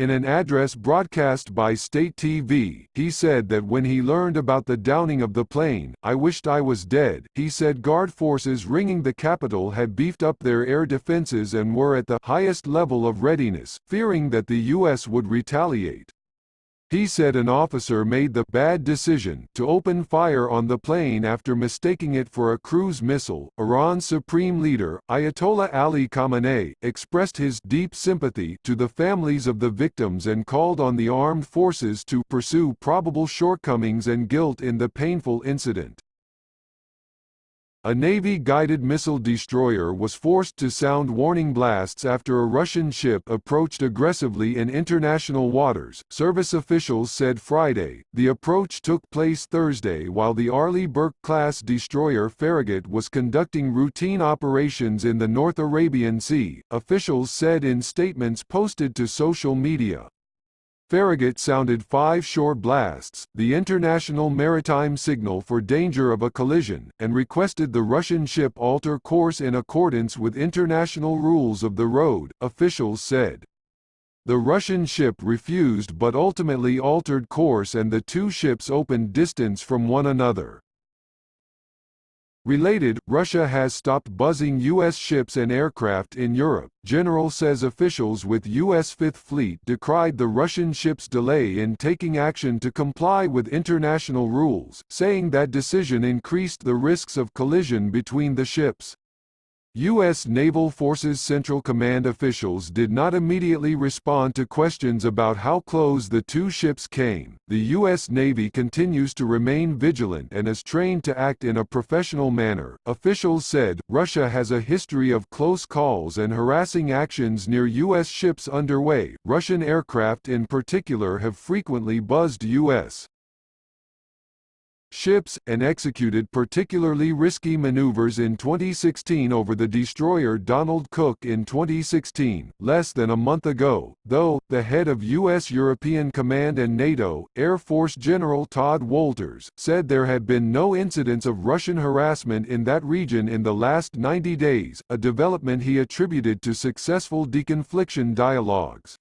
In an address broadcast by state TV, he said that when he learned about the downing of the plane, "I wished I was dead." He said guard forces ringing the capital had beefed up their air defenses and were at the highest level of readiness, fearing that the U.S. would retaliate. He said an officer made the bad decision to open fire on the plane after mistaking it for a cruise missile. Iran's supreme leader, Ayatollah Ali Khamenei, expressed his deep sympathy to the families of the victims and called on the armed forces to pursue probable shortcomings and guilt in the painful incident. A Navy-guided missile destroyer was forced to sound warning blasts after a Russian ship approached aggressively in international waters, service officials said Friday. The approach took place Thursday while the Arleigh Burke-class destroyer Farragut was conducting routine operations in the North Arabian Sea, officials said in statements posted to social media. Farragut sounded 5 short blasts, the international maritime signal for danger of a collision, and requested the Russian ship alter course in accordance with international rules of the road, officials said. The Russian ship refused but ultimately altered course and the two ships opened distance from one another. Related, Russia has stopped buzzing U.S. ships and aircraft in Europe. General says officials with U.S. Fifth Fleet decried the Russian ship's delay in taking action to comply with international rules, saying that decision increased the risks of collision between the ships. U.S. Naval Forces Central Command officials did not immediately respond to questions about how close the two ships came. The U.S. Navy continues to remain vigilant and is trained to act in a professional manner, officials said. Russia has a history of close calls and harassing actions near U.S. ships underway. Russian aircraft in particular have frequently buzzed U.S. ships, and executed particularly risky maneuvers in 2016 over the destroyer Donald Cook in 2016, less than a month ago, though, the head of U.S. European Command and NATO, Air Force General Todd Wolters, said there had been no incidents of Russian harassment in that region in the last 90 days, a development he attributed to successful deconfliction dialogues.